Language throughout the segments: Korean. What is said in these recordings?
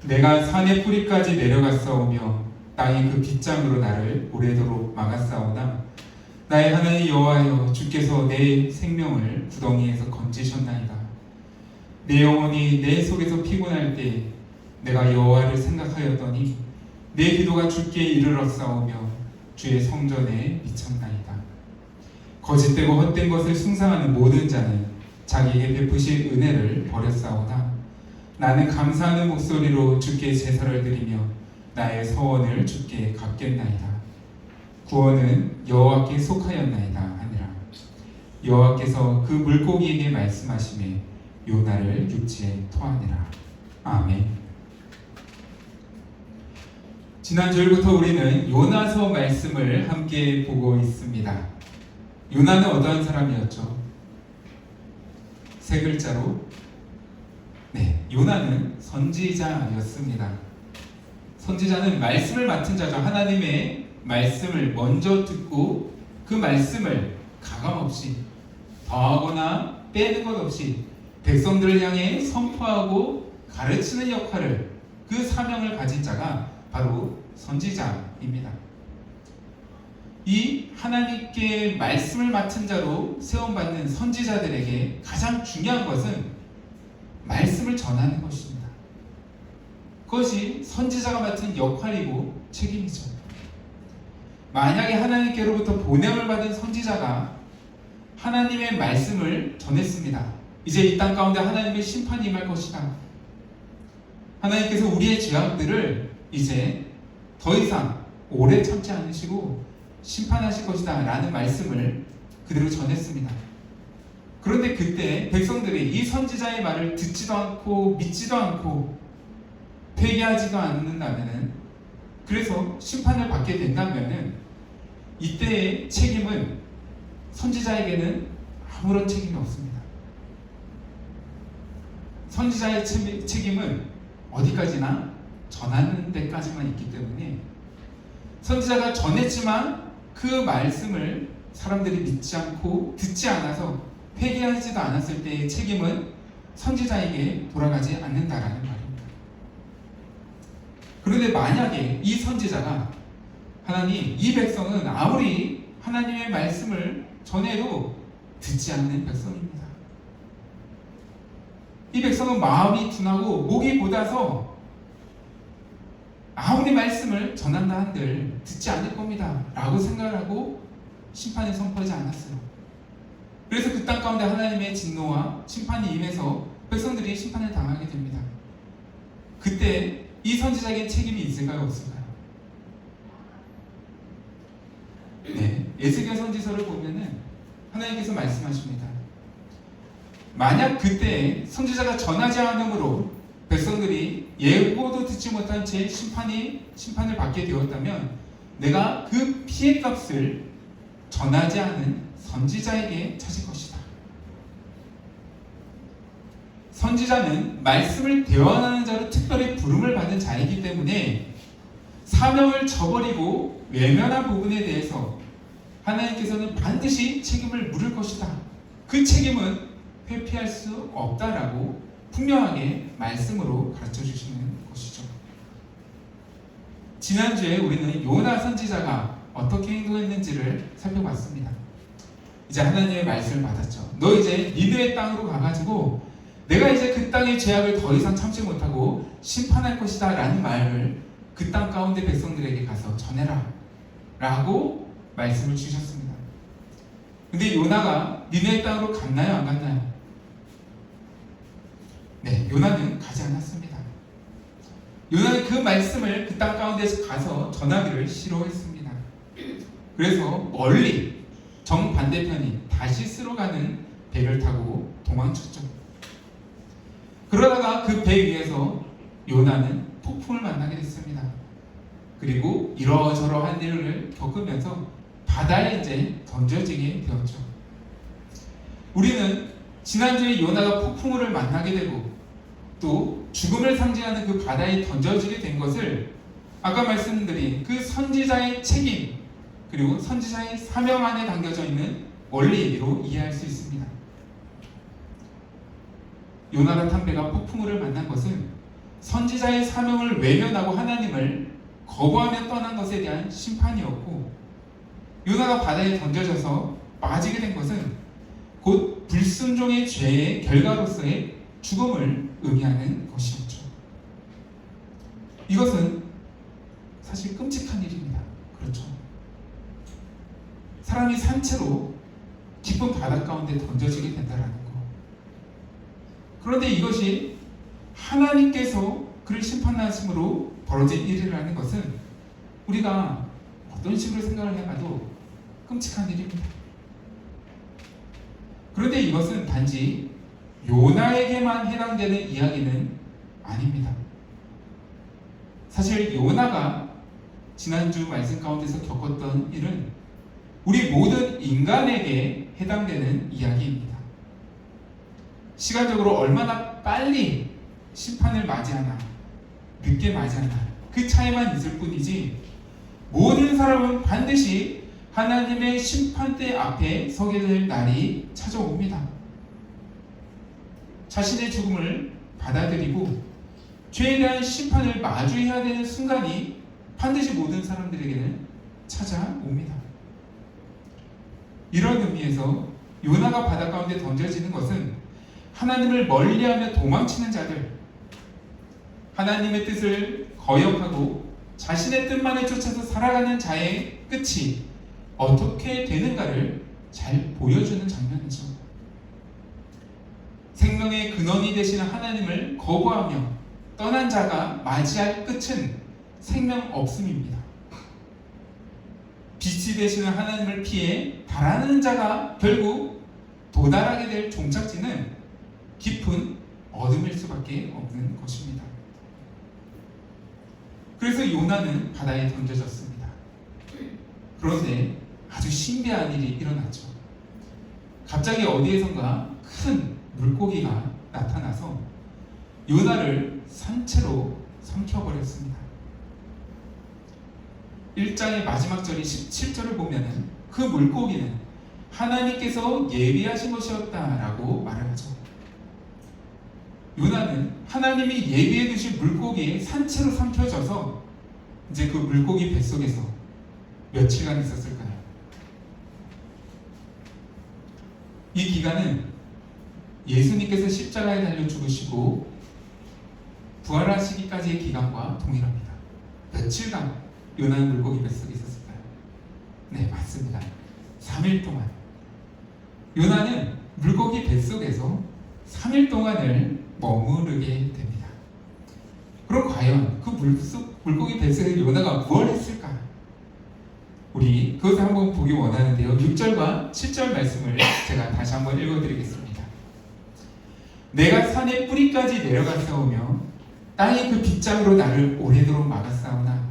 내가 산의 뿌리까지 내려갔사오며 땅이 그 빗장으로 나를 오래도록 막았사오나 나의 하나님 여호와여, 주께서 내 생명을 구덩이에서 건지셨나이다. 내 영혼이 내 속에서 피곤할 때 내가 여호와를 생각하였더니 내 기도가 주께 이르렀사오며 주의 성전에 미쳤나이다. 거짓되고 헛된 것을 숭상하는 모든 자는 자기에게 베푸실 은혜를 버렸사오나 나는 감사하는 목소리로 주께 제사를 드리며 나의 서원을 주께 갚겠나이다. 구원은 여호와께 속하였나이다 하니라. 여호와께서 그 물고기에게 말씀하시매 요나를 육지에 토하니라. 아멘. 지난 주일부터 우리는 요나서 말씀을 함께 보고 있습니다. 요나는 어떠한 사람이었죠? 세 글자로, 요나는 선지자였습니다. 선지자는 말씀을 맡은 자죠. 하나님의 말씀을 먼저 듣고 그 말씀을 가감없이 더하거나 빼는 것 없이 백성들을 향해 선포하고 가르치는 역할을, 그 사명을 가진 자가 바로 선지자입니다. 이 하나님께 말씀을 맡은 자로 세움받는 선지자들에게 가장 중요한 것은 말씀을 전하는 것입니다. 그것이 선지자가 맡은 역할이고 책임이죠. 만약에 하나님께로부터 보냄을 받은 선지자가 하나님의 말씀을 전했습니다. 이제 이 땅 가운데 하나님의 심판이 임할 것이다. 하나님께서 우리의 죄악들을 이제 더 이상 오래 참지 않으시고 심판하실 것이다 라는 말씀을 그대로 전했습니다. 그런데 그때 백성들이 이 선지자의 말을 듣지도 않고 믿지도 않고 회개하지도 않는다면은, 그래서 심판을 받게 된다면은 이때의 책임은 선지자에게는 아무런 책임이 없습니다. 선지자의 책임은 어디까지나 전하는 데까지만 있기 때문에 선지자가 전했지만 그 말씀을 사람들이 믿지 않고 듣지 않아서 회개하지도 않았을 때의 책임은 선지자에게 돌아가지 않는다라는 말입니다. 그런데 만약에 이 선지자가 하나님, 이 백성은 아무리 하나님의 말씀을 전해도 듣지 않는 백성입니다. 이 백성은 마음이 둔하고 목이 곧아서 아무리 말씀을 전한다 한들 듣지 않을 겁니다 라고 생각을 하고 심판을 선포하지 않았어요. 그래서 그 땅 가운데 하나님의 진노와 심판이 임해서 백성들이 심판을 당하게 됩니다. 그때 이 선지자에게 책임이 있을까요, 없을까요? 에스겔 선지서를 보면은 하나님께서 말씀하십니다. 만약 그때 선지자가 전하지 않음으로 백성들이 예고도 듣지 못한 채 심판을 받게 되었다면 내가 그 피해값을 전하지 않은 선지자에게 찾을 것이다. 선지자는 말씀을 대언하는 자로 특별히 부름을 받은 자이기 때문에 사명을 저버리고 외면한 부분에 대해서 하나님께서는 반드시 책임을 물을 것이다. 그 책임은 회피할 수 없다라고 분명하게 말씀으로 가르쳐 주시는 것이죠. 지난주에 우리는 요나 선지자가 어떻게 행동했는지를 살펴봤습니다. 이제 하나님의 말씀을 받았죠. 너 이제 니느웨 땅으로 가가지고 내가 이제 그 땅의 죄악을 더 이상 참지 못하고 심판할 것이다 라는 말을 그 땅 가운데 백성들에게 가서 전해라 라고 말씀을 주셨습니다. 근데 요나가 니느웨 땅으로 갔나요, 안 갔나요? 요나는 가지 않았습니다. 요나는 그 말씀을 그 땅 가운데서 가서 전하기를 싫어했습니다. 그래서 멀리 정반대편이 다시스로 가는 배를 타고 도망쳤죠. 그러다가 그 배 위에서 요나는 폭풍을 만나게 됐습니다. 그리고 이러저러한 일을 겪으면서 바다에 이제 던져지게 되었죠. 우리는 지난주에 요나가 폭풍우를 만나게 되고 또 죽음을 상징하는 그 바다에 던져지게 된 것을 아까 말씀드린 그 선지자의 책임 그리고 선지자의 사명 안에 담겨져 있는 원리로 이해할 수 있습니다. 요나가 탄 배가 폭풍우를 만난 것은 선지자의 사명을 외면하고 하나님을 거부하며 떠난 것에 대한 심판이었고, 요나가 바다에 던져져서 빠지게 된 것은 곧 불순종의 죄의 결과로서의 죽음을 의미하는 것이었죠. 이것은 사실 끔찍한 일입니다. 그렇죠? 사람이 산채로 깊은 바다 가운데 던져지게 된다는 거. 그런데 이것이 하나님께서 그를 심판하심으로 벌어진 일이라는 것은 우리가 어떤 식으로 생각을 해봐도 끔찍한 일입니다. 그런데 이것은 단지 요나에게만 해당되는 이야기는 아닙니다. 사실 요나가 지난주 말씀 가운데서 겪었던 일은 우리 모든 인간에게 해당되는 이야기입니다. 시간적으로 얼마나 빨리 심판을 맞이하나 늦게 맞이하나 그 차이만 있을 뿐이지, 모든 사람은 반드시 하나님의 심판대 앞에 서게 될 날이 찾아옵니다. 자신의 죽음을 받아들이고 죄에 대한 심판을 마주해야 되는 순간이 반드시 모든 사람들에게는 찾아옵니다. 이런 의미에서 요나가 바다 가운데 던져지는 것은 하나님을 멀리하며 도망치는 자들, 하나님의 뜻을 거역하고 자신의 뜻만을 쫓아서 살아가는 자의 끝이 어떻게 되는가를 잘 보여주는 장면이죠. 생명의 근원이 되시는 하나님을 거부하며 떠난 자가 맞이할 끝은 생명 없음입니다. 빛이 되시는 하나님을 피해 달아나는 자가 결국 도달하게 될 종착지는 깊은 어둠일 수밖에 없는 것입니다. 그래서 요나는 바다에 던져졌습니다. 그런데 아주 신비한 일이 일어나죠. 갑자기 어디에선가 큰 물고기가 나타나서 요나를 산채로 삼켜버렸습니다. 1장의 마지막 절인 17절을 보면 그 물고기는 하나님께서 예비하신 것이었다라고 말을 하죠. 요나는 하나님이 예비해 두신 물고기에 산채로 삼켜져서 이제 그 물고기 뱃속에서 며칠간 있었을까요? 이 기간은 예수님께서 십자가에 달려 죽으시고 부활하시기까지의 기간과 동일합니다. 며칠간 요나는 물고기 뱃속에 있었을까요? 네, 맞습니다. 3일 동안. 요나는 물고기 뱃속에서 3일 동안을 머무르게 됩니다. 그럼 과연 그 물고기 뱃속에 요나가 무엇을 했을까? 우리 그것을 한번 보기 원하는데요. 6절과 7절 말씀을 제가 다시 한번 읽어드리겠습니다. 내가 산의 뿌리까지 내려가사오며 땅이 그 빗장으로 나를 오래도록 막았사오나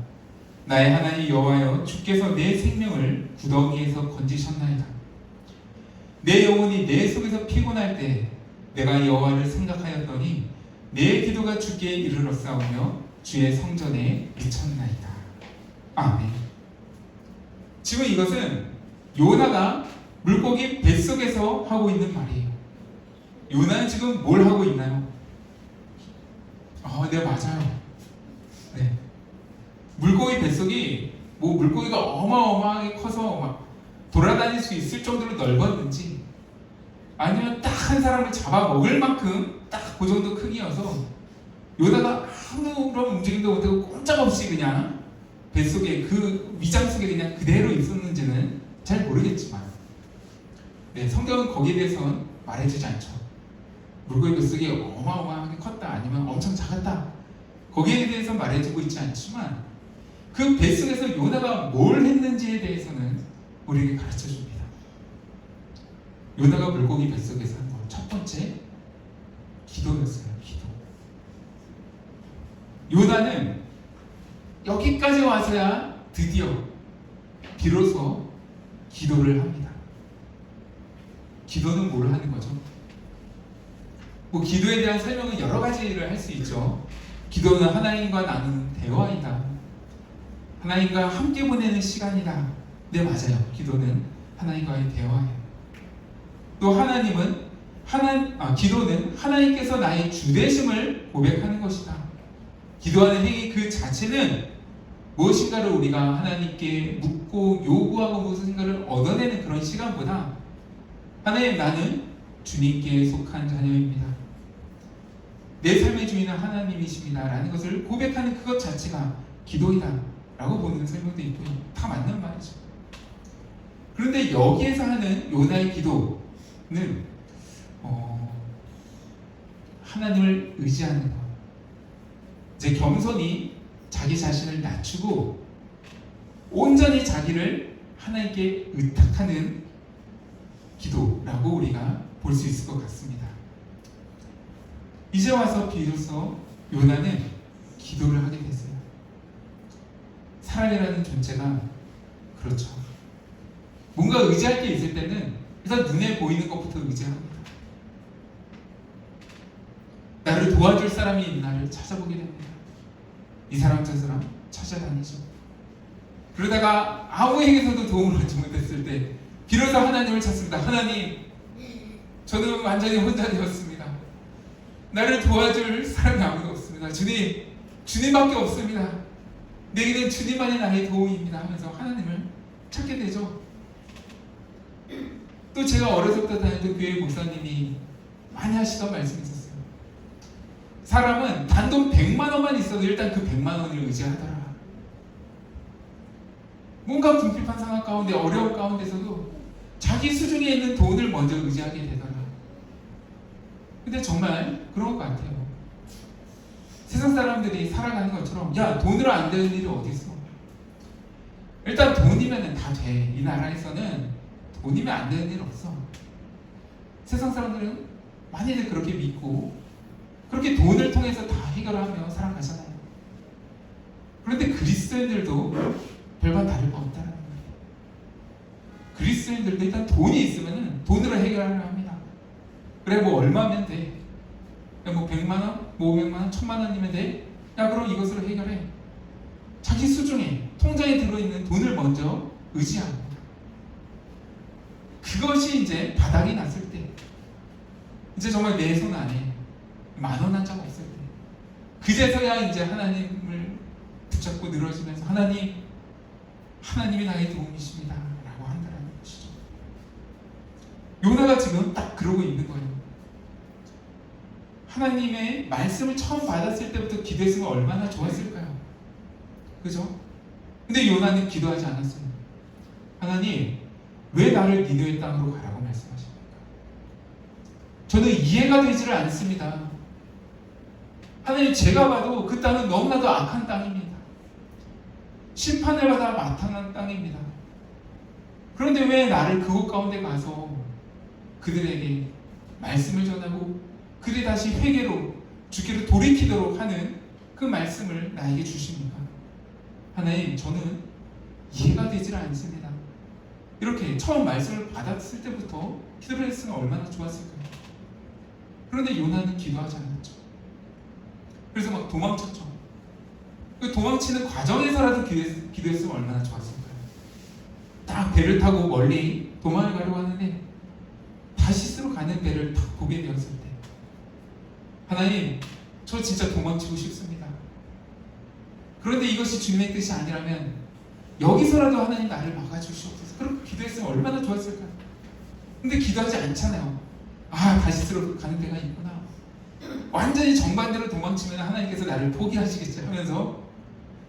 나의 하나님 여호와여, 주께서 내 생명을 구덩이에서 건지셨나이다. 내 영혼이 내 속에서 피곤할 때 내가 여호와를 생각하였더니 내 기도가 주께 이르렀사오며 주의 성전에 미쳤나이다. 아멘. 지금 이것은 요나가 물고기 뱃속에서 하고 있는 말이에요. 요나는 지금 뭘 하고 있나요? 네, 맞아요. 네. 물고기 뱃속이 물고기가 어마어마하게 커서 막 돌아다닐 수 있을 정도로 넓었는지, 아니면 딱 한 사람을 잡아먹을 만큼 딱 그 정도 크기여서 요나가 아무런 움직임도 못하고 꼼짝없이 그냥 뱃속에 그 위장 속에 그냥 그대로 있었는지는 잘 모르겠지만, 네, 성경은 거기에 대해서는 말해주지 않죠. 물고기 뱃속이 어마어마하게 컸다 아니면 엄청 작았다, 거기에 대해서 말해주고 있지 않지만 그 뱃속에서 요나가 뭘 했는지에 대해서는 우리에게 가르쳐줍니다. 요나가 물고기 뱃속에서 한 거 첫 번째, 기도였어요. 기도. 요나는 여기까지 와서야 드디어 비로소 기도를 합니다. 기도는 뭘 하는 거죠? 기도에 대한 설명은 여러 가지를 할 수 있죠. 기도는 하나님과 나누는 대화이다. 하나님과 함께 보내는 시간이다. 네, 맞아요. 기도는 하나님과의 대화예요. 또 기도는 하나님께서 나의 주되심을 고백하는 것이다. 기도하는 행위 그 자체는 무엇인가를 우리가 하나님께 묻고 요구하고 무엇인가를 얻어내는 그런 시간보다 하나님, 나는 주님께 속한 자녀입니다. 내 삶의 주인은 하나님이십니다 라는 것을 고백하는 그것 자체가 기도이다 라고 보는 설명도 있고 다 맞는 말이죠. 그런데 여기에서 하는 요나의 기도는 하나님을 의지하는 것, 이제 겸손히 자기 자신을 낮추고 온전히 자기를 하나님께 의탁하는 기도라고 우리가 볼 수 있을 것 같습니다. 이제 와서 비로소 요나는 기도를 하게 됐어요. 사람이라는 존재가 그렇죠. 뭔가 의지할 게 있을 때는 일단 눈에 보이는 것부터 의지합니다. 나를 도와줄 사람이 있나를 찾아보게 됩니다. 이 사람 저 사람 찾아다니죠. 그러다가 아무에게서도 도움을 얻지 못했을 때 비로소 하나님을 찾습니다. 하나님, 저는 완전히 혼자 되었습니다. 나를 도와줄 사람이 아무도 없습니다. 주님밖에 없습니다. 내게는 주님만이 나의 도움입니다 하면서 하나님을 찾게 되죠. 또 제가 어렸을 때 다니던 교회 목사님이 많이 하시던 말씀이 있었어요. 사람은 단돈 100만 원만 있어도 일단 그 100만 원을 의지하더라. 뭔가 궁핍한 상황 가운데, 어려운 가운데서도 자기 수중에 있는 돈을 먼저 의지하게 되더라. 근데 정말 그런 것 같아요. 세상 사람들이 살아가는 것처럼 야, 돈으로 안 되는 일이 어디 있어? 일단 돈이면 다 돼. 이 나라에서는 돈이면 안 되는 일 없어. 세상 사람들은 많이들 그렇게 믿고 그렇게 돈을 통해서 다 해결하며 살아가잖아요. 그런데 그리스도인들도 별반 다를 바 없다는 거예요. 그리스도인들도 일단 돈이 있으면 돈으로 해결하려 합니다. 그래, 뭐 얼마면 돼? 야, 뭐 100만 원? 뭐 500만 원? 1000만 원이면 돼? 야, 그럼 이것으로 해결해. 자기 수중에 통장에 들어있는 돈을 먼저 의지합니다. 그것이 이제 바닥이 났을 때, 이제 정말 내 손 안에 10,000원 한 장 없을 때, 그제서야 이제 하나님을 붙잡고 늘어지면서 하나님이 나의 도움이십니다 라고 한다는 것이죠. 요나가 지금 딱 그러고 있는 거예요. 하나님의 말씀을 처음 받았을 때부터 기도했으면 얼마나 좋았을까요? 그죠? 근데 요나는 기도하지 않았어요. 하나님, 왜 나를 니느웨 땅으로 가라고 말씀하십니까? 저는 이해가 되지를 않습니다. 하나님, 제가 봐도 그 땅은 너무나도 악한 땅입니다. 심판을 받아 마땅한 땅입니다. 그런데 왜 나를 그곳 가운데 가서 그들에게 말씀을 전하고 그들이 다시 회개로 주께로 돌이키도록 하는 그 말씀을 나에게 주십니까? 하나님, 저는 이해가 되질 않습니다. 이렇게 처음 말씀을 받았을 때부터 기도를 했으면 얼마나 좋았을까요? 그런데 요나는 기도하지 않았죠. 그래서 막 도망쳤죠. 그 도망치는 과정에서라도 기도했으면 얼마나 좋았을까요? 딱 배를 타고 멀리 도망을 가려고 하는데 다시스로 가는 배를 딱 보게 되었을 때, 하나님, 저 진짜 도망치고 싶습니다. 그런데 이것이 주님의 뜻이 아니라면 여기서라도 하나님 나를 막아주시옵소서. 그렇게 기도했으면 얼마나 좋았을까요? 근데 기도하지 않잖아요. 아, 다시스로 가는 데가 있구나. 완전히 정반대로 도망치면 하나님께서 나를 포기하시겠지 하면서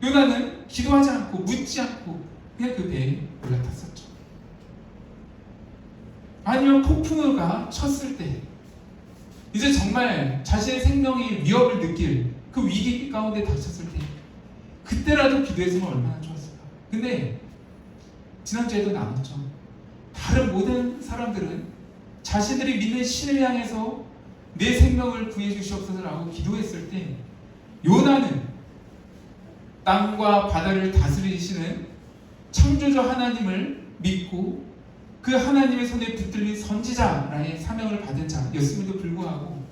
요나는 기도하지 않고 묻지 않고 그냥 그 배에 올라탔었죠. 아니면 폭풍우가 쳤을 때, 이제 정말 자신의 생명이 위협을 느낄 그 위기 가운데 닥쳤을 때, 그때라도 기도했으면 얼마나 좋았을까. 근데 지난주에도 나눴죠. 다른 모든 사람들은 자신들이 믿는 신을 향해서 내 생명을 구해 주시옵소서라고 기도했을 때, 요나는 땅과 바다를 다스리시는 창조주 하나님을 믿고 그 하나님의 손에 붙들린 선지자라의 사명을 받은 자였음에도 불구하고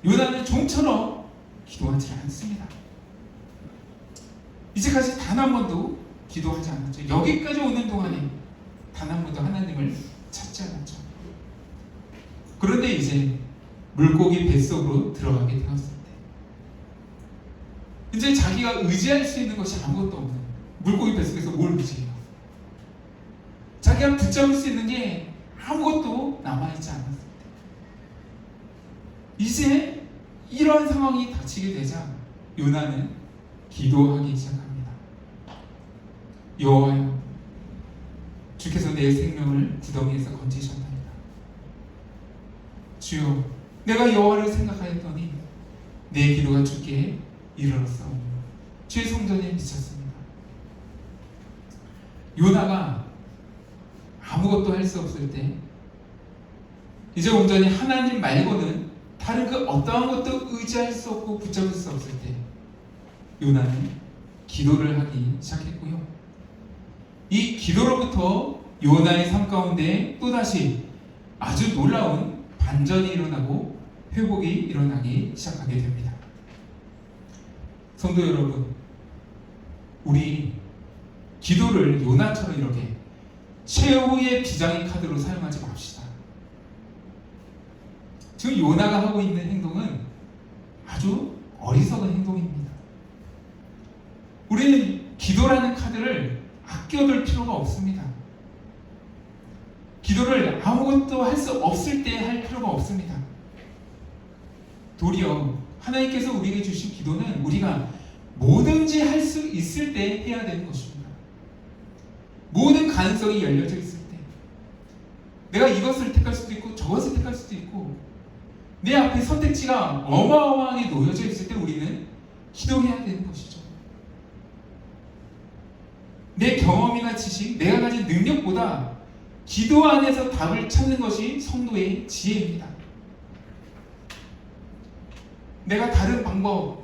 요나는 좀처럼 기도하지 않습니다. 이제까지 단 한 번도 기도하지 않았죠. 여기까지 오는 동안에 단 한 번도 하나님을 찾지 않았죠. 그런데 이제 물고기 뱃속으로 들어가게 되었을 때, 이제 이제 자기가 의지할 수 있는 것이 아무것도 없는 물고기 뱃속에서 뭘 의지해요? 자기가 붙잡을 수 있는 게 아무것도 남아있지 않았을 때 이제 이러한 상황이 닥치게 되자 요나는 기도하기 시작합니다. 여호와여, 주께서 내 생명을 구덩이에서 건지셨나이다. 주여, 내가 여호와를 생각하였더니 내 기도가 주께 이르렀사오니 주의 성전에 미쳤습니다. 요나가 아무것도 할 수 없을 때, 이제 온전히 하나님 말고는 다른 그 어떠한 것도 의지할 수 없고 붙잡을 수 없을 때 요나는 기도를 하기 시작했고요. 이 기도로부터 요나의 삶 가운데 또다시 아주 놀라운 반전이 일어나고 회복이 일어나기 시작하게 됩니다. 성도 여러분, 우리 기도를 요나처럼 이렇게 최후의 비장의 카드로 사용하지 맙시다. 지금 요나가 하고 있는 행동은 아주 어리석은 행동입니다. 우리는 기도라는 카드를 아껴둘 필요가 없습니다. 기도를 아무것도 할 수 없을 때 할 필요가 없습니다. 도리어 하나님께서 우리에게 주신 기도는 우리가 뭐든지 할 수 있을 때 해야 되는 것입니다. 모든 가능성이 열려져 있을 때, 내가 이것을 택할 수도 있고 저것을 택할 수도 있고 내 앞에 선택지가 어마어마하게 놓여져 있을 때 우리는 기도해야 되는 것이죠. 내 경험이나 지식, 내가 가진 능력보다 기도 안에서 답을 찾는 것이 성도의 지혜입니다. 내가 다른 방법,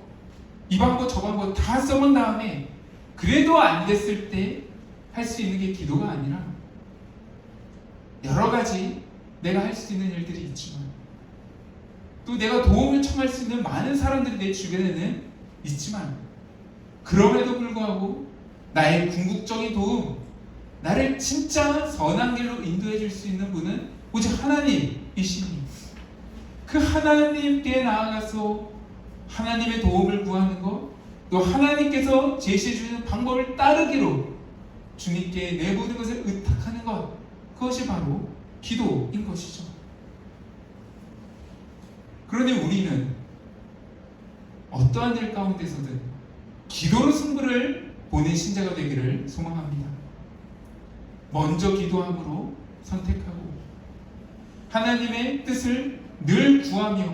이 방법 저 방법 다 써본 다음에 그래도 안 됐을 때 할 수 있는 게 기도가 아니라, 여러 가지 내가 할 수 있는 일들이 있지만 또 내가 도움을 청할 수 있는 많은 사람들이 내 주변에는 있지만 그럼에도 불구하고 나의 궁극적인 도움, 나를 진짜 선한 길로 인도해 줄 수 있는 분은 오직 하나님이시니 그 하나님께 나아가서 하나님의 도움을 구하는 것, 또 하나님께서 제시해 주시는 방법을 따르기로 주님께 내 모든 것을 의탁하는 것, 그것이 바로 기도인 것이죠. 그러니 우리는 어떠한 일 가운데서든 기도로 승부를 보는 신자가 되기를 소망합니다. 먼저 기도함으로 선택하고 하나님의 뜻을 늘 구하며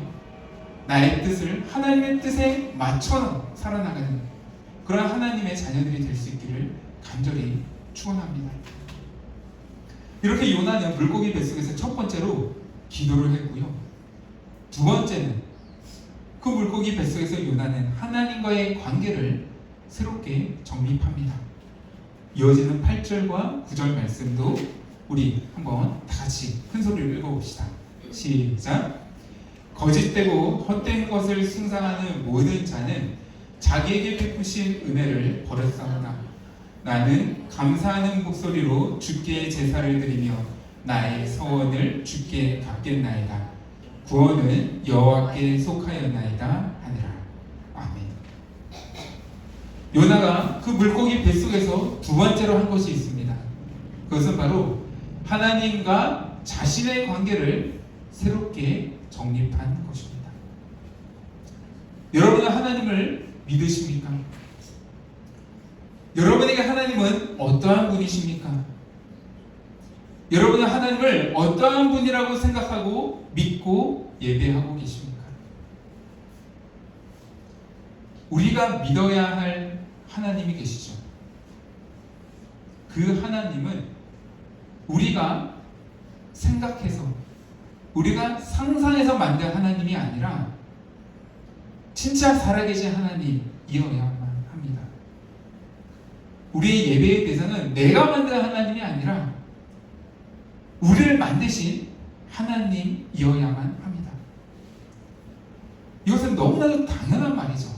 나의 뜻을 하나님의 뜻에 맞춰 살아나가는 그런 하나님의 자녀들이 될 수 있기를 간절히 축원합니다. 이렇게 요나는 물고기 뱃속에서 첫 번째로 기도를 했고요. 두 번째는 그 물고기 뱃속에서 요나는 하나님과의 관계를 새롭게 정립합니다. 이어지는 8절과 9절 말씀도 우리 한번 다 같이 큰 소리로 읽어봅시다. 시작. 거짓되고 헛된 것을 숭상하는 모든 자는 자기에게 베푸신 은혜를 버렸사오나 나는 감사하는 목소리로 주께 제사를 드리며 나의 서원을 주께 갚겠나이다. 구원은 여호와께 속하였나이다 하니라. 아멘. 요나가 그 물고기 뱃속에서 두 번째로 한 것이 있습니다. 그것은 바로 하나님과 자신의 관계를 새롭게 정립한 것입니다. 여러분은 하나님을 믿으십니까? 여러분에게 하나님은 어떠한 분이십니까? 여러분은 하나님을 어떠한 분이라고 생각하고 믿고 예배하고 계십니까? 우리가 믿어야 할 하나님이 계시죠. 그 하나님은 우리가 생각해서, 우리가 상상해서 만든 하나님이 아니라 진짜 살아계신 하나님이어야만 합니다. 우리의 예배의 대상은 내가 만든 하나님이 아니라 우리를 만드신 하나님이어야만 합니다. 이것은 너무나도 당연한 말이죠.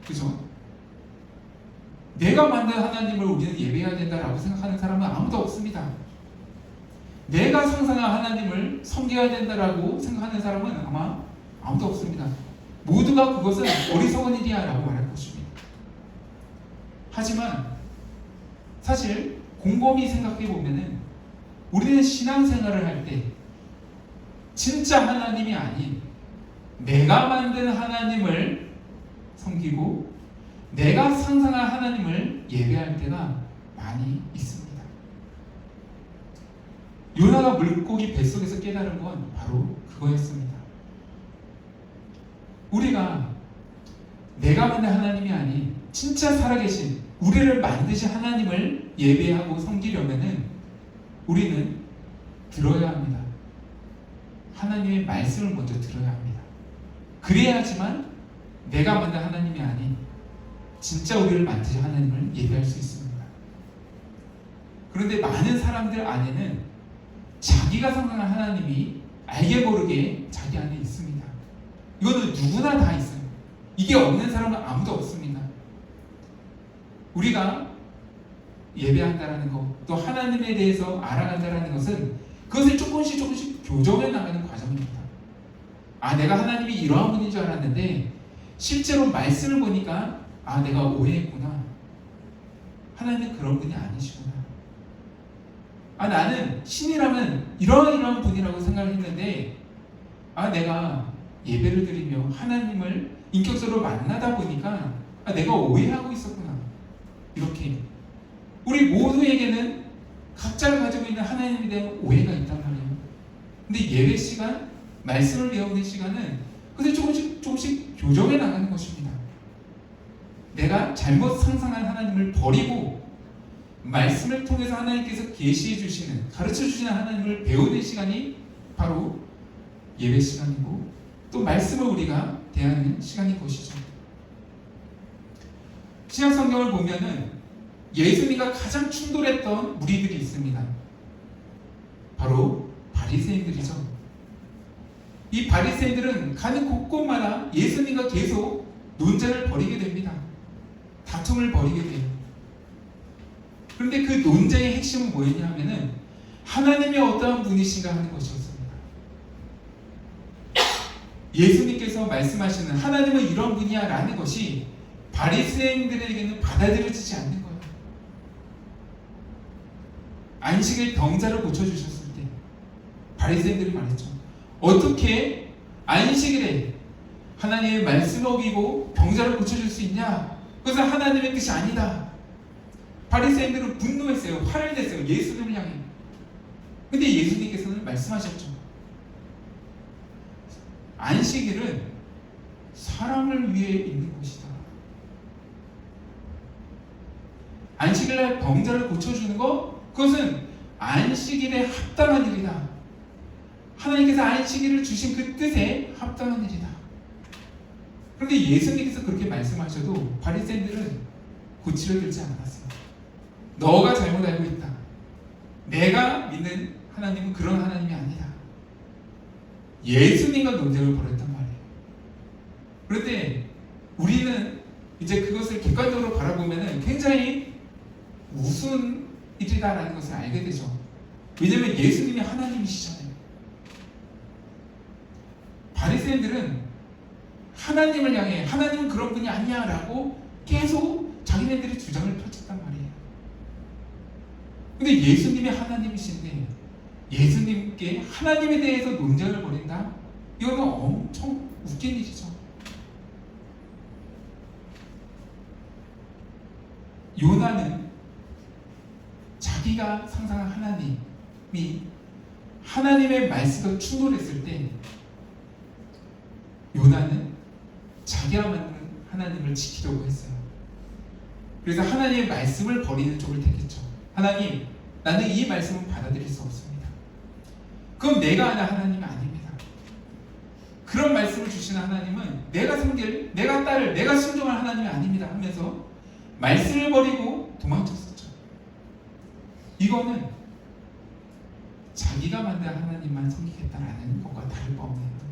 그죠? 내가 만든 하나님을 우리는 예배해야 된다라고 생각하는 사람은 아무도 없습니다. 내가 상상한 하나님을 섬겨야 된다라고 생각하는 사람은 아마 아무도 없습니다. 모두가 그것은 어리석은 일이야 라고 말할 것입니다. 하지만 사실 곰곰이 생각해 보면은 우리는 신앙생활을 할 때 진짜 하나님이 아닌 내가 만든 하나님을 섬기고 내가 상상한 하나님을 예배할 때가 많이 있습니다. 요나가 물고기 뱃속에서 깨달은 건 바로 그거였습니다. 우리가 내가 만든 하나님이 아닌 진짜 살아계신 우리를 만드신 하나님을 예배하고 섬기려면은 우리는 들어야 합니다. 하나님의 말씀을 먼저 들어야 합니다. 그래야지만 내가 만든 하나님이 아닌 진짜 우리를 만드신 하나님을 예배할 수 있습니다. 그런데 많은 사람들 안에는 자기가 상상한 하나님이 알게 모르게 자기 안에 있습니다. 이거는 누구나 다 있어요. 이게 없는 사람은 아무도 없습니다. 우리가 예배한다라는 것, 또 하나님에 대해서 알아간다라는 것은 그것을 조금씩 교정해 나가는 과정입니다. 아, 내가 하나님이 이러한 분인 줄 알았는데 실제로 말씀을 보니까 아, 내가 오해했구나. 하나님은 그런 분이 아니시구나. 아, 나는 신이라면 이러한 분이라고 생각을 했는데 아, 내가 예배를 드리며 하나님을 인격적으로 만나다 보니까 아, 내가 오해하고 있었구나. 이렇게 우리 모두에게는 각자가 가지고 있는 하나님에 대한 오해가 있단 말이에요. 근데 예배 시간, 말씀을 배우는 시간은 그것을 조금씩 교정해 나가는 것입니다. 내가 잘못 상상한 하나님을 버리고 말씀을 통해서 하나님께서 계시해 주시는, 가르쳐 주시는 하나님을 배우는 시간이 바로 예배 시간이고 또 말씀을 우리가 대하는 시간인 것이죠. 신약 성경을 보면은 예수님과 가장 충돌했던 무리들이 있습니다. 바로 바리새인들이죠. 이 바리새인들은 가는 곳곳마다 예수님과 계속 논쟁을 벌이게 됩니다. 다툼을 벌이게 돼요. 그런데 그 논쟁의 핵심은 뭐였냐 하면은 하나님이 어떠한 분이신가 하는 것이었습니다. 예수님께서 말씀하시는 하나님은 이런 분이야 라는 것이 바리새인들에게는 받아들여지지 않는 거예요. 안식일 병자를 고쳐주셨을 때 바리새인들이 말했죠. 어떻게 안식일에 하나님의 말씀을 어기고 병자를 고쳐줄 수 있냐? 그것은 하나님의 뜻이 아니다. 바리새인들은 분노했어요. 화를 냈어요. 예수님을 향해. 근데 예수님께서는 말씀하셨죠. 안식일은 사람을 위해 있는 것이다. 안식일날 병자를 고쳐주는 것, 그것은 안식일에 합당한 일이다. 하나님께서 안식일을 주신 그 뜻에 합당한 일이다. 그런데 예수님께서 그렇게 말씀하셔도 바리새인들은 고치려 들지 않았어요. 너가 잘못 알고 있다. 내가 믿는 하나님은 그런 하나님이 아니다. 예수님과 논쟁을 벌였단 말이에요. 그런데 우리는 이제 그것을 객관적으로 바라보면 굉장히 우스운 일이다라는 것을 알게 되죠. 왜냐하면 예수님이 하나님이시잖아요. 바리새인들은 하나님을 향해 하나님은 그런 분이 아니야라고 계속 자기네들의 주장을 펼쳤단 말이에요. 근데 예수님이 하나님이신데 예수님께 하나님에 대해서 논쟁을 벌인다? 이거는 엄청 웃긴 일이죠. 요나는 자기가 상상한 하나님이 하나님의 말씀과 충돌했을 때 요나는 자기가 만든 하나님을 지키려고 했어요. 그래서 하나님의 말씀을 버리는 쪽을 택했죠. 하나님, 나는 이 말씀은 받아들일 수 없습니다. 그럼 내가 아는 하나님이 아닙니다. 그런 말씀을 주시는 하나님은 내가 섬길, 내가 따를, 내가 순종할 하나님이 아닙니다 하면서 말씀을 버리고 도망쳤었죠. 이거는 자기가 만든 하나님만 섬기겠다라는 것과 다를 바 없는 행동입니다.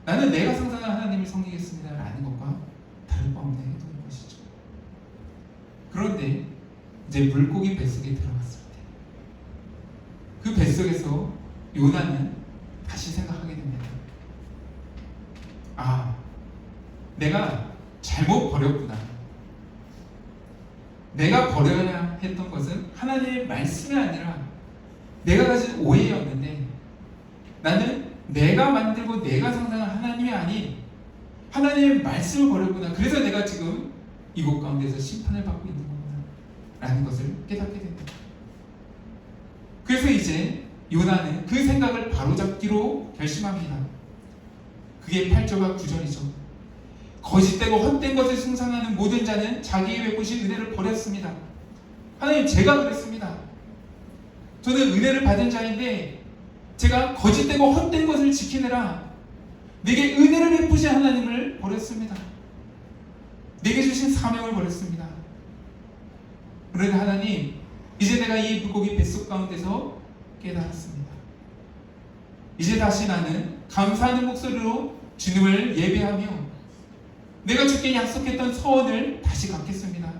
나는 내가 상상한 하나님을 섬기겠습니다 라는 것과 다를 바 없는 행동인 것이죠. 그런데 이제 물고기 뱃속에 들어갔을 때 그 뱃속에서 요나는 다시 생각하게 됩니다. 아, 내가 잘못 버렸구나. 내가 버려야 했던 것은 하나님의 말씀이 아니라 내가 가진 오해였는데, 나는 내가 만들고 내가 상상한 하나님이 아닌 하나님의 말씀을 버렸구나. 그래서 내가 지금 이곳 가운데서 심판을 받고 있는 거구나 라는 것을 깨닫게 된다. 그래서 이제 요나는 그 생각을 바로잡기로 결심합니다. 그게 8절과 9절이죠. 거짓되고 헛된 것을 숭상하는 모든 자는 자기의 베푸신 은혜를 버렸습니다. 하나님, 제가 그랬습니다. 저는 은혜를 받은 자인데 제가 거짓되고 헛된 것을 지키느라 내게 은혜를 베푸신 하나님을 버렸습니다. 내게 주신 사명을 버렸습니다. 그러나 하나님, 이제 내가 이 물고기 뱃속 가운데서 깨달았습니다. 이제 다시 나는 감사하는 목소리로 주님을 예배하며 내가 주께 약속했던 서원을 다시 갖겠습니다.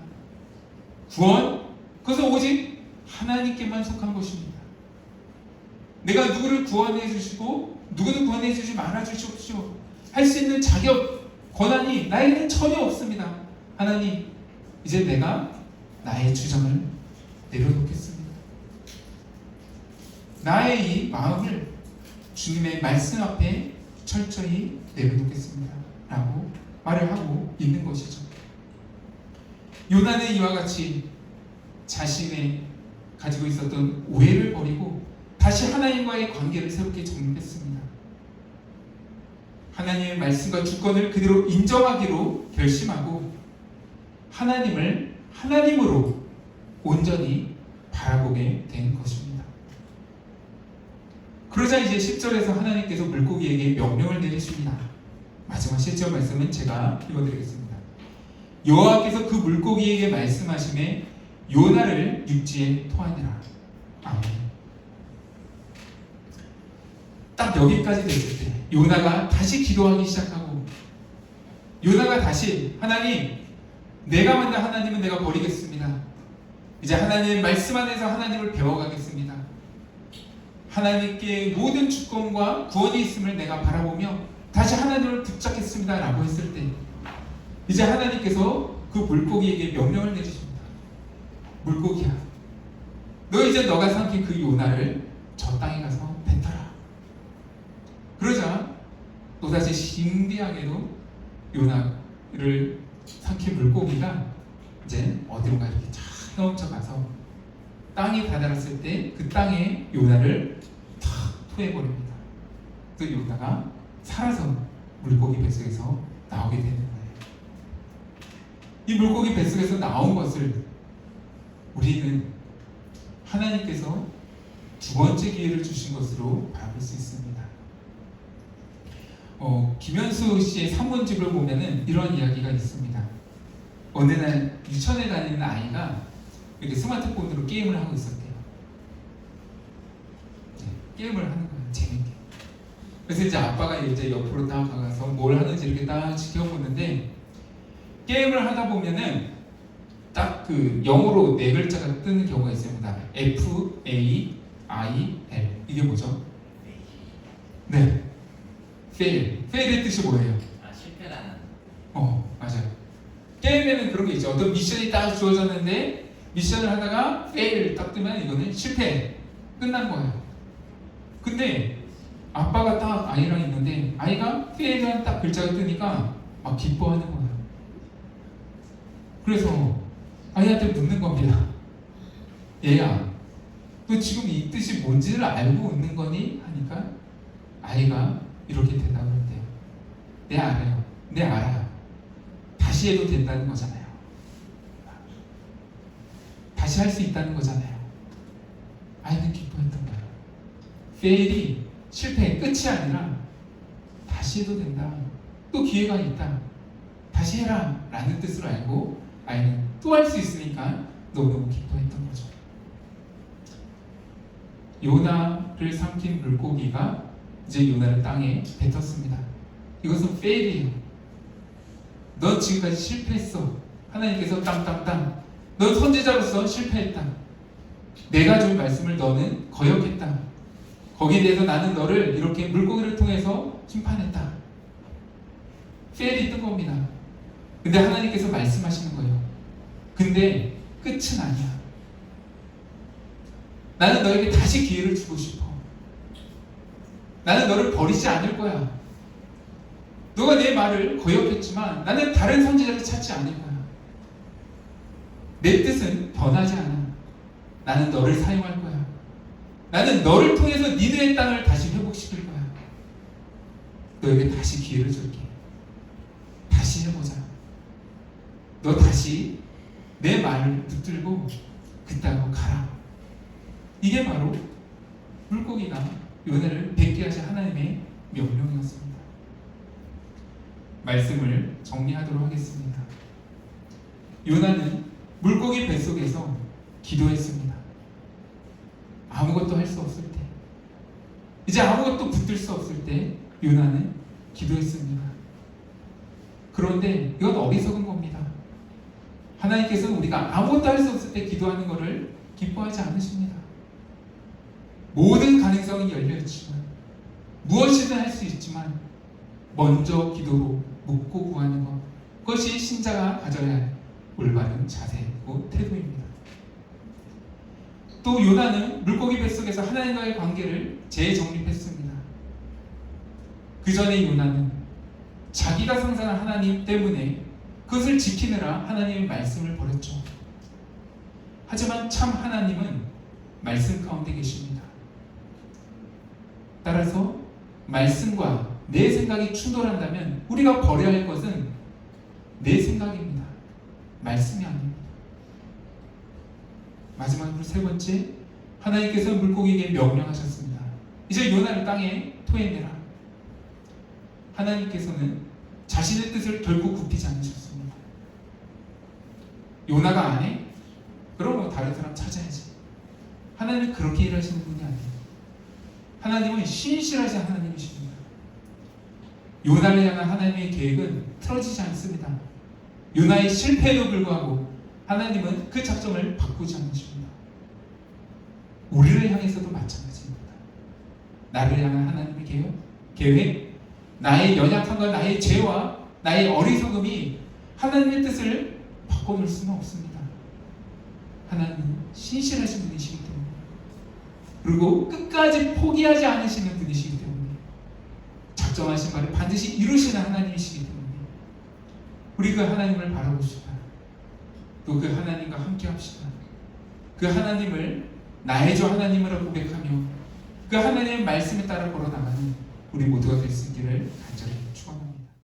구원, 그것은 오직 하나님께만 속한 것입니다. 내가 누구를 구원해 주시고 누구는 구원해 주지 말아 주십시오 할 수 있는 자격, 권한이 나에게는 전혀 없습니다. 하나님, 이제 내가 나의 주장을 내려놓겠습니다. 나의 이 마음을 주님의 말씀 앞에 철저히 내려놓겠습니다 라고 말을 하고 있는 것이죠. 요나는 이와 같이 자신의 가지고 있었던 오해를 버리고 다시 하나님과의 관계를 새롭게 정립했습니다. 하나님의 말씀과 주권을 그대로 인정하기로 결심하고 하나님을 하나님으로 온전히 바라보게 된 것입니다. 그러자 이제 10절에서 하나님께서 물고기에게 명령을 내리십니다. 마지막 10절 말씀은 제가 읽어드리겠습니다. 여호와께서 그 물고기에게 말씀하시매 요나를 육지에 토하니라. 아멘. 딱 여기까지 됐을 때 요나가 다시 기도하기 시작하고, 요나가 다시 하나님, 내가 만든 하나님은 내가 버리겠습니다. 이제 하나님의 말씀 안에서 하나님을 배워가겠습니다. 하나님께 모든 주권과 구원이 있음을 내가 바라보며 다시 하나님을 붙잡겠습니다 라고 했을 때 이제 하나님께서 그 물고기에게 명령을 내주십니다. 물고기야, 너 이제 너가 삼킨 그 요나를 저 땅에 가서 뱉어라. 그러자 또다시 신비하게도 요나를 삼킨 물고기가 이제 어디론가 이렇게 쫙 헤엄쳐가서 땅에 다다랐을 때 그 땅에 요나를 탁 토해버립니다. 그 요나가 살아서 물고기 뱃속에서 나오게 되는 거예요. 이 물고기 뱃속에서 나온 것을 우리는 하나님께서 두 번째 기회를 주신 것으로 바라볼 수 있습니다. 김현수 씨의 산문집을 보면은 이런 이야기가 있습니다. 어느 날 유치원에 다니는 아이가 이렇게 스마트폰으로 게임을 하고 있었대요. 네, 게임을 하는 거예요, 재밌게. 그래서 이제 아빠가 이제 옆으로 딱 가서 뭘 하는지 이렇게 딱 지켜보는데, 게임을 하다 보면은 딱 그 영어로 네 글자가 뜨는 경우가 있습니다. F-A-I-L. 이게 뭐죠? 네. fail. fail의 뜻이 뭐예요? 실패라는. 맞아요. 게임에는 그런 게 있죠. 어떤 미션이 딱 주어졌는데 미션을 하다가 fail 딱 뜨면 이거는 실패. 끝난 거예요. 근데 아빠가 딱 아이랑 있는데 아이가 fail이라는 딱 글자가 뜨니까 막 기뻐하는 거예요. 그래서 아이한테 묻는 겁니다. 얘야, 너 지금 이 뜻이 뭔지를 알고 있는 거니? 하니까 아이가 이렇게 대답을 했대요. 네, 알아요. 네, 알아요. 다시 해도 된다는 거잖아요. 다시 할 수 있다는 거잖아요. 아이는 기뻐했던 거예요. fail이 실패의 끝이 아니라 다시 해도 된다. 또 기회가 있다. 다시 해라 라는 뜻으로 알고 아이는 또 할 수 있으니까 너무너무 기뻐했던 거죠. 요나를 삼킨 물고기가 이제 요나를 땅에 뱉었습니다. 이것은 fail이에요. 넌 지금까지 실패했어. 하나님께서 땅땅땅, 넌 선지자로서 실패했다. 내가 준 말씀을 너는 거역했다. 거기에 대해서 나는 너를 이렇게 물고기를 통해서 심판했다. fail이 뜬 겁니다. 근데 하나님께서 말씀하시는 거예요. 근데 끝은 아니야. 나는 너에게 다시 기회를 주고 싶어. 나는 너를 버리지 않을 거야. 너가 내 말을 거역했지만 나는 다른 선지자를 찾지 않을 거야. 내 뜻은 변하지 않아. 나는 너를 사용할 거야. 나는 너를 통해서 니느의 땅을 다시 회복시킬 거야. 너에게 다시 기회를 줄게. 다시 해보자. 너 다시 내 말을 붙들고 그 땅으로 가라. 이게 바로 물고기가 요나를 뵙게 하신 하나님의 명령이었습니다. 말씀을 정리하도록 하겠습니다. 요나는 물고기 뱃속에서 기도했습니다. 아무것도 할 수 없을 때, 이제 아무것도 붙들 수 없을 때 요나는 기도했습니다. 그런데 이건 어리석은 겁니다. 하나님께서는 우리가 아무것도 할 수 없을 때 기도하는 것을 기뻐하지 않으십니다. 모든 가능성이 열려있지만, 무엇이든 할 수 있지만 먼저 기도로 묻고 구하는 것, 그것이 신자가 가져야 할 올바른 자세고 태도입니다. 또 요나는 물고기 뱃속에서 하나님과의 관계를 재정립했습니다. 그 전에 요나는 자기가 상상한 하나님 때문에 그것을 지키느라 하나님의 말씀을 버렸죠. 하지만 참 하나님은 말씀 가운데 계십니다. 따라서 말씀과 내 생각이 충돌한다면 우리가 버려야 할 것은 내 생각입니다. 말씀이 아닙니다. 마지막으로 세 번째, 하나님께서 물고기에게 명령하셨습니다. 이제 요나를 땅에 토해내라. 하나님께서는 자신의 뜻을 결코 굽히지 않으셨습니다. 요나가 안 해? 그럼 뭐 다른 사람 찾아야지. 하나님은 그렇게 일하시는 분이 아니에요. 하나님은 신실하신 하나님이십니다. 요나를 향한 하나님의 계획은 틀어지지 않습니다. 요나의 실패에도 불구하고 하나님은 그 작정을 바꾸지 않으십니다. 우리를 향해서도 마찬가지입니다. 나를 향한 하나님의 계획, 나의 연약함과 나의 죄와 나의 어리석음이 하나님의 뜻을 바꿔놓을 수는 없습니다. 하나님은 신실하신 분이시기 때문에, 그리고 끝까지 포기하지 않으시는 분이시기 때문에, 작정하신 말을 반드시 이루시는 하나님이시기 때문에 우리 그 하나님을 바라봅시다. 또 그 하나님과 함께 합시다. 그 하나님을 나의 주 하나님으로 고백하며 그 하나님의 말씀에 따라 걸어나가는 우리 모두가 될 수 있기를 간절히